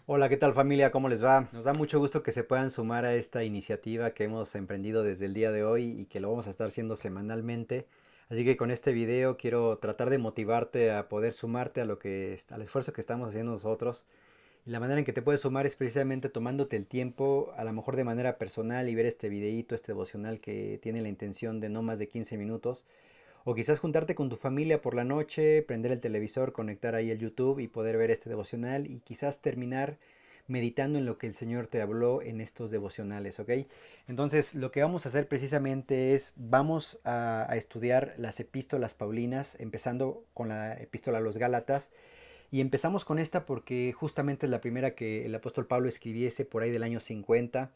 Hola, ¿qué tal familia? ¿Cómo les va? Nos da mucho gusto que se puedan sumar a esta iniciativa que hemos emprendido desde el día de hoy y que lo vamos a estar haciendo semanalmente. Así que con este video quiero tratar de motivarte a poder sumarte a al esfuerzo que estamos haciendo nosotros. Y la manera en que te puedes sumar es precisamente tomándote el tiempo, a lo mejor de manera personal y ver este videíto, este devocional que tiene la intención de no más de 15 minutos. O quizás juntarte con tu familia por la noche, prender el televisor, conectar ahí el YouTube y poder ver este devocional y quizás terminar meditando en lo que el Señor te habló en estos devocionales, ¿ok? Entonces, lo que vamos a hacer precisamente es, vamos a estudiar las epístolas paulinas, empezando con la epístola a los Gálatas, y empezamos con esta porque justamente es la primera que el apóstol Pablo escribiese por ahí del año 50.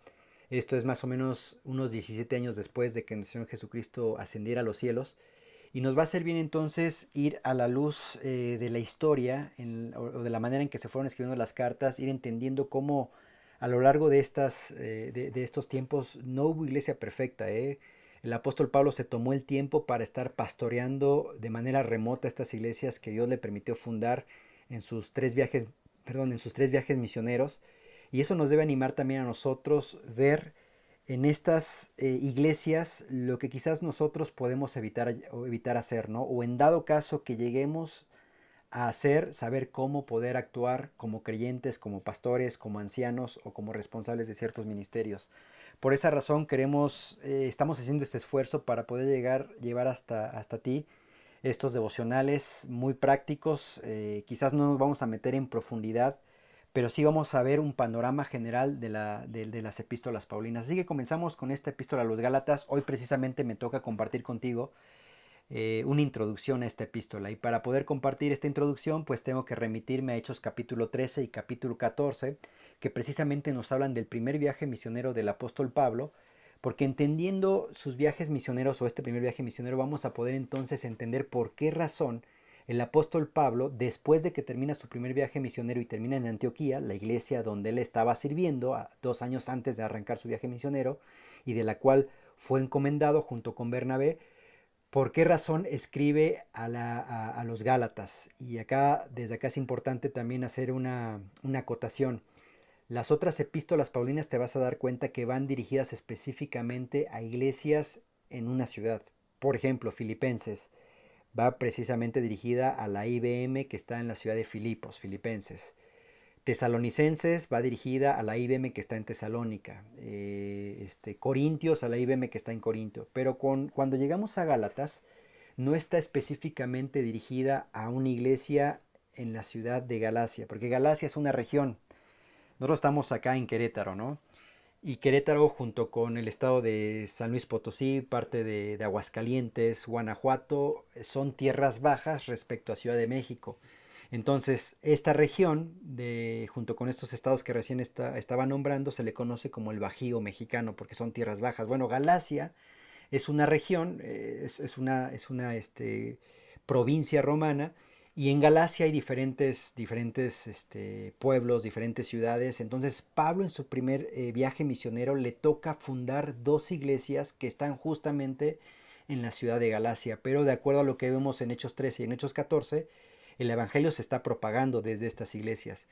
Esto es más o menos unos 17 años después de que el Señor Jesucristo ascendiera a los cielos. Y nos va a hacer bien entonces ir a la luz de la historia o de la manera en que se fueron escribiendo las cartas, ir entendiendo cómo a lo largo de estos tiempos no hubo iglesia perfecta. El apóstol Pablo se tomó el tiempo para estar pastoreando de manera remota estas iglesias que Dios le permitió fundar en sus tres viajes, en sus tres viajes misioneros. Y eso nos debe animar también a nosotros ver en estas iglesias lo que quizás nosotros podemos evitar hacer, ¿no? O en dado caso que lleguemos a hacer, saber cómo poder actuar como creyentes, como pastores, como ancianos o como responsables de ciertos ministerios. Por esa razón estamos haciendo este esfuerzo para poder llevar hasta ti estos devocionales muy prácticos. Quizás no nos vamos a meter en profundidad, pero sí vamos a ver un panorama general de las epístolas paulinas. Así que comenzamos con esta epístola a los Gálatas. Hoy precisamente me toca compartir contigo una introducción a esta epístola. Y para poder compartir esta introducción, pues tengo que remitirme a Hechos capítulo 13 y capítulo 14, que precisamente nos hablan del primer viaje misionero del apóstol Pablo, porque entendiendo sus viajes misioneros o este primer viaje misionero, vamos a poder entonces entender por qué razón el apóstol Pablo, después de que termina su primer viaje misionero y termina en Antioquía, la iglesia donde él estaba sirviendo 2 años antes de arrancar su viaje misionero y de la cual fue encomendado junto con Bernabé, ¿por qué razón escribe a los Gálatas? Y acá, desde acá es importante también hacer una acotación. Las otras epístolas paulinas te vas a dar cuenta que van dirigidas específicamente a iglesias en una ciudad. Por ejemplo, Filipenses va precisamente dirigida a la IBM que está en la ciudad de Filipos, Filipenses. Tesalonicenses va dirigida a la IBM que está en Tesalónica. Corintios a la IBM que está en Corinto. Pero cuando llegamos a Gálatas, no está específicamente dirigida a una iglesia en la ciudad de Galacia, porque Galacia es una región. Nosotros estamos acá en Querétaro, ¿no? Y Querétaro junto con el estado de San Luis Potosí, parte de Aguascalientes, Guanajuato, son tierras bajas respecto a Ciudad de México. Entonces, esta región, junto con estos estados que recién estaba nombrando, se le conoce como el Bajío mexicano, porque son tierras bajas. Bueno, Galacia es una región, es una provincia romana, y en Galacia hay diferentes pueblos, diferentes ciudades. Entonces Pablo en su primer viaje misionero le toca fundar dos iglesias que están justamente en la ciudad de Galacia. Pero de acuerdo a lo que vemos en Hechos 13 y en Hechos 14, el Evangelio se está propagando desde estas iglesias.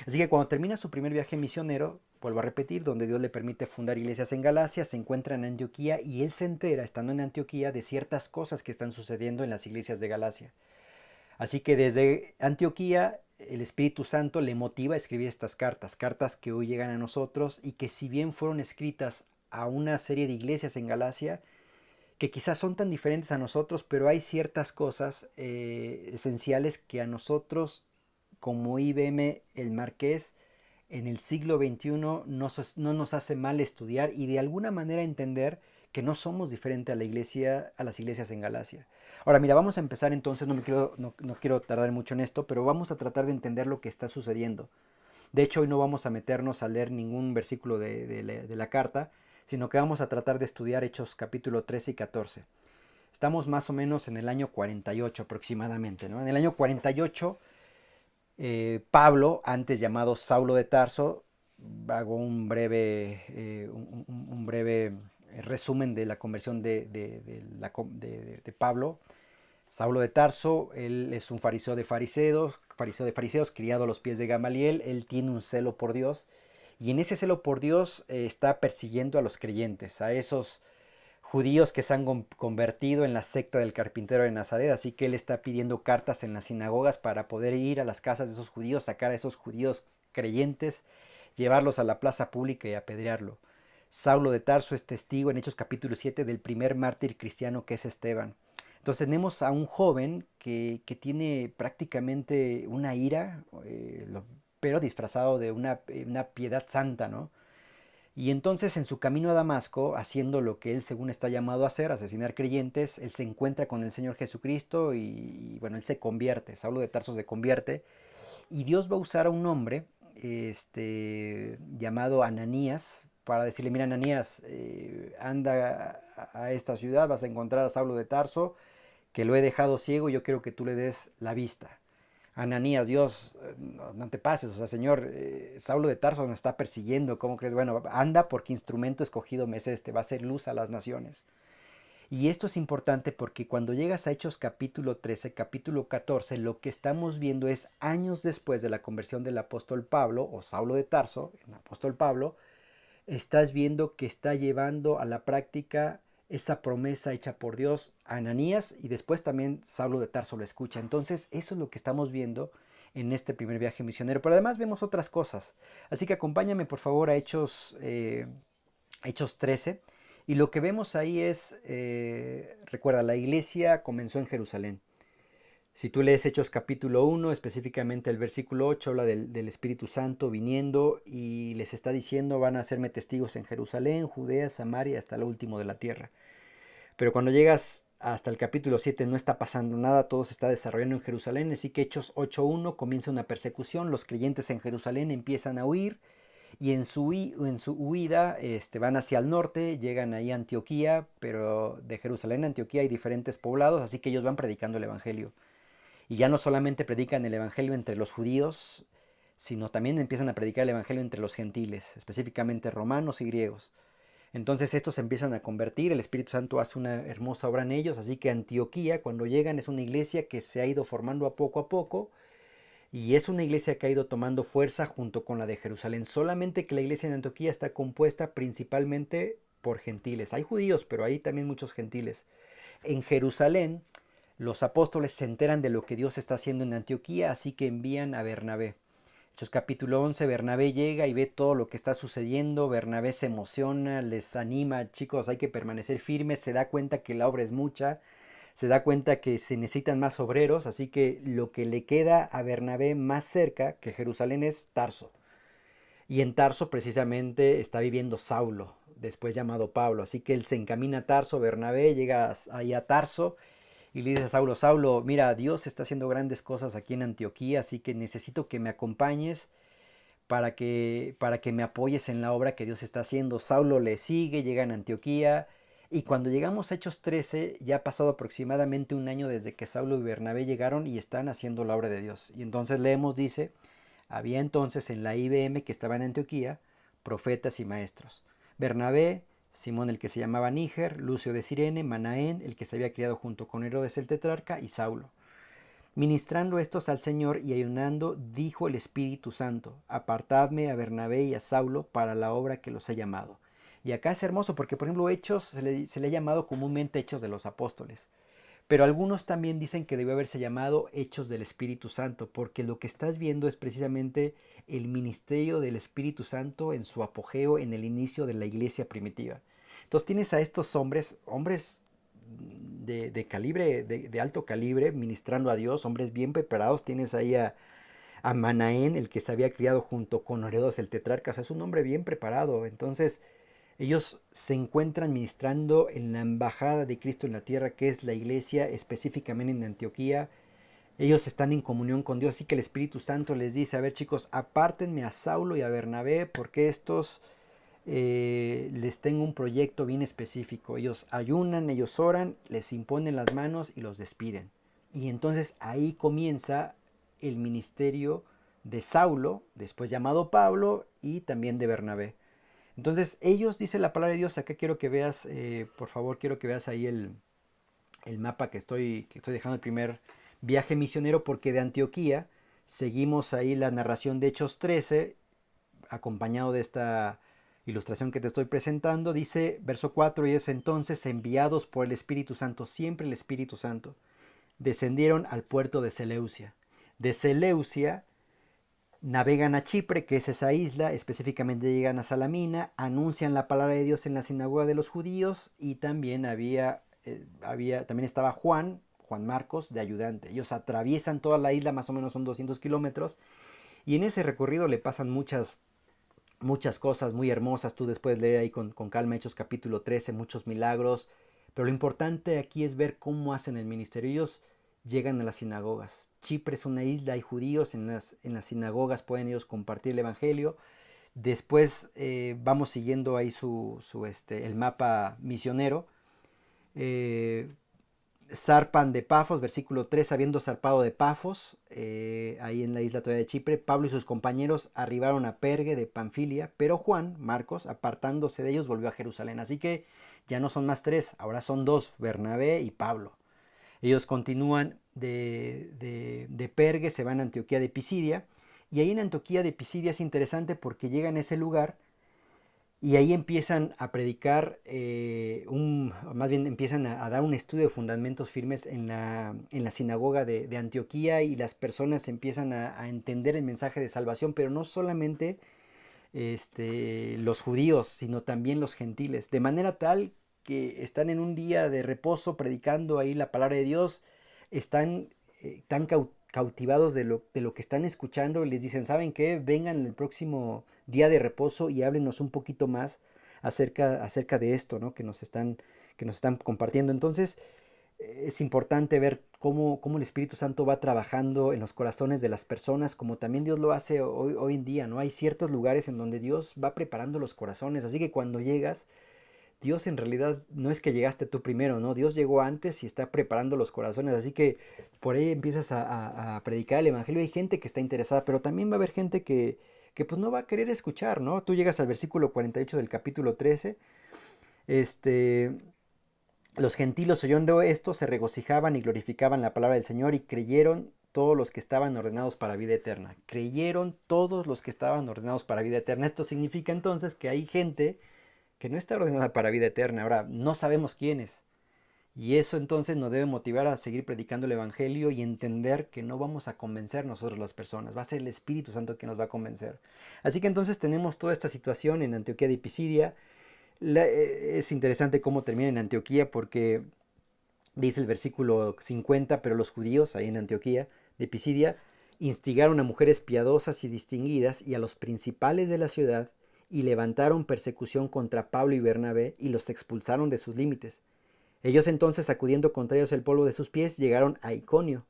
Así que cuando termina su primer viaje misionero, vuelvo a repetir, donde Dios le permite fundar iglesias en Galacia, se encuentra en Antioquía y él se entera, estando en Antioquía, de ciertas cosas que están sucediendo en las iglesias de Galacia. Así que desde Antioquía el Espíritu Santo le motiva a escribir estas cartas, cartas que hoy llegan a nosotros y que si bien fueron escritas a una serie de iglesias en Galacia, que quizás son tan diferentes a nosotros, pero hay ciertas cosas esenciales que a nosotros, como IBM El Marqués, en el siglo XXI no nos hace mal estudiar y de alguna manera entender que no somos diferentes a la iglesia, a las iglesias en Galacia. Ahora, mira, vamos a empezar entonces, no quiero tardar mucho en esto, pero vamos a tratar de entender lo que está sucediendo. De hecho, hoy no vamos a meternos a leer ningún versículo de la carta, sino que vamos a tratar de estudiar Hechos capítulo 13 y 14. Estamos más o menos en el año 48 aproximadamente, ¿no? En el año 48, Pablo, antes llamado Saulo de Tarso, hago un breve resumen de la conversión de Pablo. Saulo de Tarso, él es un fariseo de fariseos, criado a los pies de Gamaliel, él tiene un celo por Dios, y en ese celo por Dios está persiguiendo a los creyentes, a esos judíos que se han convertido en la secta del carpintero de Nazaret, así que él está pidiendo cartas en las sinagogas para poder ir a las casas de esos judíos, sacar a esos judíos creyentes, llevarlos a la plaza pública y apedrearlo. Saulo de Tarso es testigo en Hechos capítulo 7 del primer mártir cristiano que es Esteban. Entonces tenemos a un joven que tiene prácticamente una ira, pero disfrazado de una piedad santa, ¿no? Y entonces en su camino a Damasco, haciendo lo que él según está llamado a hacer, asesinar creyentes, él se encuentra con el Señor Jesucristo y bueno, él se convierte, Saulo de Tarso se convierte, y Dios va a usar a un hombre llamado Ananías para decirle, mira Ananías, anda a esta ciudad, vas a encontrar a Saulo de Tarso, que lo he dejado ciego y yo quiero que tú le des la vista. Ananías, Dios, no te pases, o sea, Señor, Saulo de Tarso nos está persiguiendo, ¿cómo crees? Bueno, anda porque instrumento escogido me es este, va a ser luz a las naciones. Y esto es importante porque cuando llegas a Hechos capítulo 13, capítulo 14, lo que estamos viendo es años después de la conversión del apóstol Pablo, o Saulo de Tarso, el apóstol Pablo, estás viendo que está llevando a la práctica esa promesa hecha por Dios a Ananías y después también Saulo de Tarso lo escucha. Entonces eso es lo que estamos viendo en este primer viaje misionero. Pero además vemos otras cosas. Así que acompáñame por favor a Hechos 13. Y lo que vemos ahí es, recuerda, la iglesia comenzó en Jerusalén. Si tú lees Hechos capítulo 1, específicamente el versículo 8, habla del Espíritu Santo viniendo y les está diciendo, van a hacerme testigos en Jerusalén, Judea, Samaria, hasta lo último de la tierra. Pero cuando llegas hasta el capítulo 7 no está pasando nada, todo se está desarrollando en Jerusalén, así que Hechos 8.1 comienza una persecución, los creyentes en Jerusalén empiezan a huir y en su huida van hacia el norte, llegan ahí a Antioquía, pero de Jerusalén a Antioquía hay diferentes poblados, así que ellos van predicando el Evangelio. Y ya no solamente predican el Evangelio entre los judíos, sino también empiezan a predicar el Evangelio entre los gentiles, específicamente romanos y griegos. Entonces estos se empiezan a convertir, el Espíritu Santo hace una hermosa obra en ellos, así que Antioquía, cuando llegan, es una iglesia que se ha ido formando a poco, y es una iglesia que ha ido tomando fuerza junto con la de Jerusalén. Solamente que la iglesia de Antioquía está compuesta principalmente por gentiles. Hay judíos, pero hay también muchos gentiles. En Jerusalén, los apóstoles se enteran de lo que Dios está haciendo en Antioquía, así que envían a Bernabé. Hechos capítulo 11, Bernabé llega y ve todo lo que está sucediendo, Bernabé se emociona, les anima, chicos, hay que permanecer firmes, se da cuenta que la obra es mucha, se da cuenta que se necesitan más obreros, así que lo que le queda a Bernabé más cerca que Jerusalén es Tarso. Y en Tarso precisamente está viviendo Saulo, después llamado Pablo, así que él se encamina a Tarso, Bernabé llega ahí a Tarso y le dice a Saulo, Saulo, mira, Dios está haciendo grandes cosas aquí en Antioquía, así que necesito que me acompañes para que me apoyes en la obra que Dios está haciendo. Saulo le sigue, llega a Antioquía, y cuando llegamos a Hechos 13, ya ha pasado aproximadamente un año desde que Saulo y Bernabé llegaron y están haciendo la obra de Dios. Y entonces leemos, dice, había entonces en la IBM que estaba en Antioquía, profetas y maestros. Bernabé, Simón el que se llamaba Níger, Lucio de Cirene, Manaén, el que se había criado junto con Herodes el tetrarca, y Saulo. Ministrando estos al Señor y ayunando, dijo el Espíritu Santo, apartadme a Bernabé y a Saulo para la obra que los he llamado. Y acá es hermoso porque, por ejemplo, Hechos se le ha llamado comúnmente Hechos de los Apóstoles. Pero algunos también dicen que debe haberse llamado Hechos del Espíritu Santo, porque lo que estás viendo es precisamente el ministerio del Espíritu Santo en su apogeo en el inicio de la iglesia primitiva. Entonces tienes a estos hombres de calibre, de alto calibre, ministrando a Dios, hombres bien preparados. Tienes ahí a Manaén, el que se había criado junto con Herodes el tetrarca, o sea, es un hombre bien preparado. Entonces, ellos se encuentran ministrando en la embajada de Cristo en la tierra, que es la iglesia, específicamente en Antioquía. Ellos están en comunión con Dios, así que el Espíritu Santo les dice, a ver chicos, apártenme a Saulo y a Bernabé, porque estos les tengo un proyecto bien específico. Ellos ayunan, ellos oran, les imponen las manos y los despiden. Y entonces ahí comienza el ministerio de Saulo, después llamado Pablo, y también de Bernabé. Entonces ellos, dice la palabra de Dios, acá quiero que veas, por favor, quiero que veas ahí el mapa que estoy dejando el primer viaje misionero, porque de Antioquía seguimos ahí la narración de Hechos 13, acompañado de esta ilustración que te estoy presentando. Dice, verso 4, ellos entonces, enviados por el Espíritu Santo, siempre el Espíritu Santo, descendieron al puerto de Seleucia. De Seleucia navegan a Chipre, que es esa isla, específicamente llegan a Salamina, anuncian la palabra de Dios en la sinagoga de los judíos, y también también estaba Juan Marcos, de ayudante. Ellos atraviesan toda la isla, más o menos son 200 kilómetros, y en ese recorrido le pasan muchas cosas muy hermosas. Tú después lee ahí con calma Hechos capítulo 13, muchos milagros. Pero lo importante aquí es ver cómo hacen el ministerio. Ellos llegan a las sinagogas. Chipre es una isla, hay judíos, en las sinagogas pueden ellos compartir el evangelio. Después vamos siguiendo ahí el mapa misionero. Eh, Zarpan de Pafos, versículo 3, habiendo zarpado de Pafos, ahí en la isla todavía de Chipre, Pablo y sus compañeros arribaron a Pergue de Panfilia, pero Juan, Marcos, apartándose de ellos, volvió a Jerusalén. Así que ya no son más tres, ahora son dos, Bernabé y Pablo. Ellos continúan de Pergue, se van a Antioquía de Pisidia, y ahí en Antioquía de Pisidia es interesante porque llegan a ese lugar y ahí empiezan a predicar, más bien empiezan a dar un estudio de fundamentos firmes en la sinagoga de Antioquía, y las personas empiezan a entender el mensaje de salvación, pero no solamente los judíos, sino también los gentiles, de manera tal que están en un día de reposo predicando ahí la palabra de Dios, están tan cautivados de lo que están escuchando, y les dicen, ¿saben qué? Vengan el próximo día de reposo y háblenos un poquito más acerca de esto, ¿no? que nos están compartiendo. Entonces, es importante ver cómo el Espíritu Santo va trabajando en los corazones de las personas, como también Dios lo hace hoy en día, ¿no? Hay ciertos lugares en donde Dios va preparando los corazones, así que cuando llegas, Dios en realidad no es que llegaste tú primero, ¿no? Dios llegó antes y está preparando los corazones, así que por ahí empiezas a predicar el Evangelio. Hay gente que está interesada, pero también va a haber gente que pues no va a querer escuchar, ¿no? Tú llegas al versículo 48 del capítulo 13, este... Los gentiles oyendo esto se regocijaban y glorificaban la palabra del Señor, y creyeron todos los que estaban ordenados para vida eterna. Creyeron todos los que estaban ordenados para vida eterna. Esto significa entonces que hay gente que no está ordenada para vida eterna. Ahora, no sabemos quiénes. Y eso entonces nos debe motivar a seguir predicando el Evangelio y entender que no vamos a convencer nosotros las personas. Va a ser el Espíritu Santo que nos va a convencer. Así que entonces tenemos toda esta situación en Antioquía de Pisidia. Es interesante cómo termina en Antioquía, porque dice el versículo 50, pero los judíos ahí en Antioquía de Pisidia instigaron a mujeres piadosas y distinguidas y a los principales de la ciudad, y levantaron persecución contra Pablo y Bernabé y los expulsaron de sus límites. Ellos entonces, sacudiendo contra ellos el polvo de sus pies, llegaron a Iconio,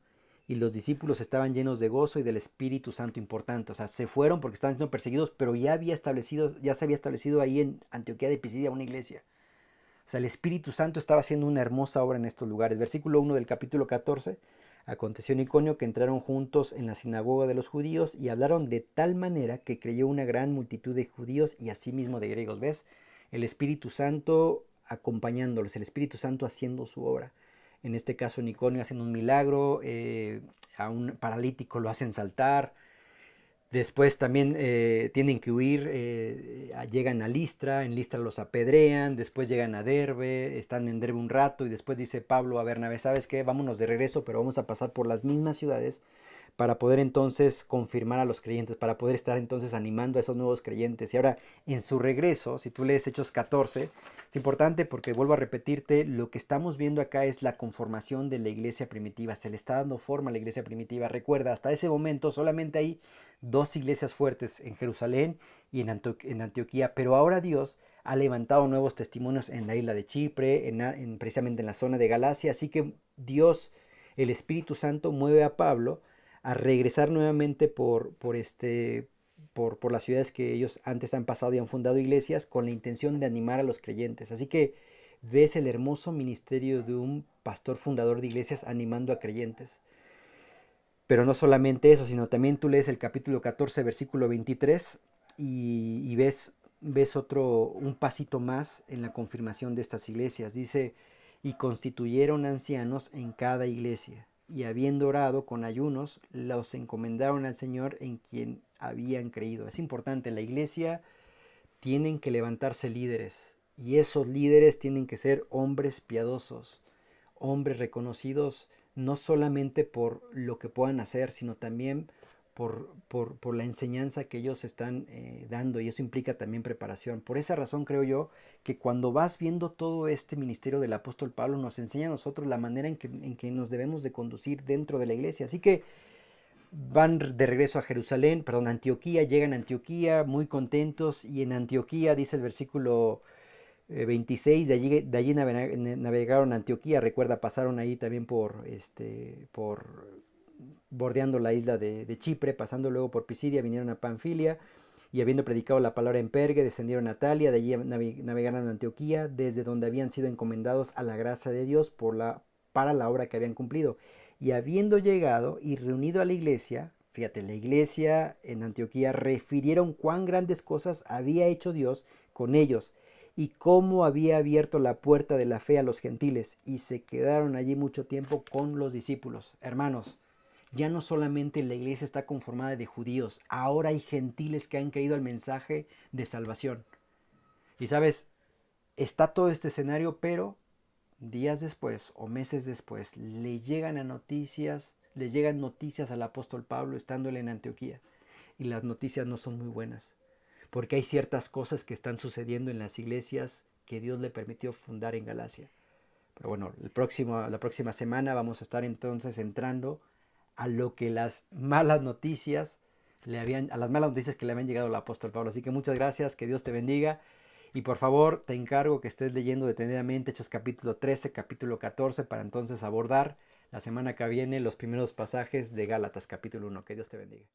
y los discípulos estaban llenos de gozo y del Espíritu Santo. Importante, o sea, se fueron porque estaban siendo perseguidos, pero ya se había establecido ahí en Antioquía de Pisidia una iglesia. O sea, el Espíritu Santo estaba haciendo una hermosa obra en estos lugares. Versículo 1 del capítulo 14. Aconteció en Iconio que entraron juntos en la sinagoga de los judíos y hablaron de tal manera que creyó una gran multitud de judíos y asimismo de griegos. ¿Ves? El Espíritu Santo acompañándolos, el Espíritu Santo haciendo su obra. En este caso en Iconio hacen un milagro, a un paralítico lo hacen saltar. Después también tienen que huir, llegan a Listra, en Listra los apedrean, después llegan a Derbe, están en Derbe un rato, y después dice Pablo a Bernabé, ¿sabes qué? Vámonos de regreso, pero vamos a pasar por las mismas ciudades para poder entonces confirmar a los creyentes, para poder estar entonces animando a esos nuevos creyentes. Y ahora, en su regreso, si tú lees Hechos 14, es importante porque, vuelvo a repetirte, lo que estamos viendo acá es la conformación de la iglesia primitiva. Se le está dando forma a la iglesia primitiva. Recuerda, hasta ese momento solamente hay dos iglesias fuertes, en Jerusalén y en Antioquía, pero ahora Dios ha levantado nuevos testimonios en la isla de Chipre, precisamente en la zona de Galacia. Así que Dios, el Espíritu Santo, mueve a Pablo a regresar nuevamente por las ciudades que ellos antes han pasado y han fundado iglesias, con la intención de animar a los creyentes. Así que ves el hermoso ministerio de un pastor fundador de iglesias animando a creyentes. Pero no solamente eso, sino también tú lees el capítulo 14, versículo 23, y ves un pasito más en la confirmación de estas iglesias. Dice, y constituyeron ancianos en cada iglesia. Y habiendo orado con ayunos, los encomendaron al Señor en quien habían creído. Es importante, en la iglesia tienen que levantarse líderes. Y esos líderes tienen que ser hombres piadosos, hombres reconocidos no solamente por lo que puedan hacer, sino también por la enseñanza que ellos están dando, y eso implica también preparación. Por esa razón creo yo que cuando vas viendo todo este ministerio del apóstol Pablo nos enseña a nosotros la manera en que nos debemos de conducir dentro de la iglesia. Así que van de regreso a Jerusalén, perdón, a Antioquía, llegan a Antioquía muy contentos, y en Antioquía dice el versículo 26, de allí navegaron a Antioquía. Recuerda, pasaron ahí también por bordeando la isla de Chipre, pasando luego por Pisidia, vinieron a Panfilia, y habiendo predicado la palabra en Pergue, descendieron a Atalia, de allí navegaron a Antioquía, desde donde habían sido encomendados a la gracia de Dios para la obra que habían cumplido. Y habiendo llegado y reunido a la iglesia, fíjate, la iglesia en Antioquía, refirieron cuán grandes cosas había hecho Dios con ellos y cómo había abierto la puerta de la fe a los gentiles, y se quedaron allí mucho tiempo con los discípulos. Hermanos, ya no solamente la iglesia está conformada de judíos, ahora hay gentiles que han creído al mensaje de salvación. Y sabes, está todo este escenario, pero días después o meses después le llegan noticias al apóstol Pablo estando él en Antioquía. Y las noticias no son muy buenas, porque hay ciertas cosas que están sucediendo en las iglesias que Dios le permitió fundar en Galacia. Pero bueno, la próxima semana vamos a estar entonces entrando a lo que a las malas noticias que le habían llegado al apóstol Pablo. Así que muchas gracias, que Dios te bendiga. Y por favor, te encargo que estés leyendo detenidamente Hechos capítulo 13, capítulo 14, para entonces abordar la semana que viene los primeros pasajes de Gálatas capítulo 1. Que Dios te bendiga.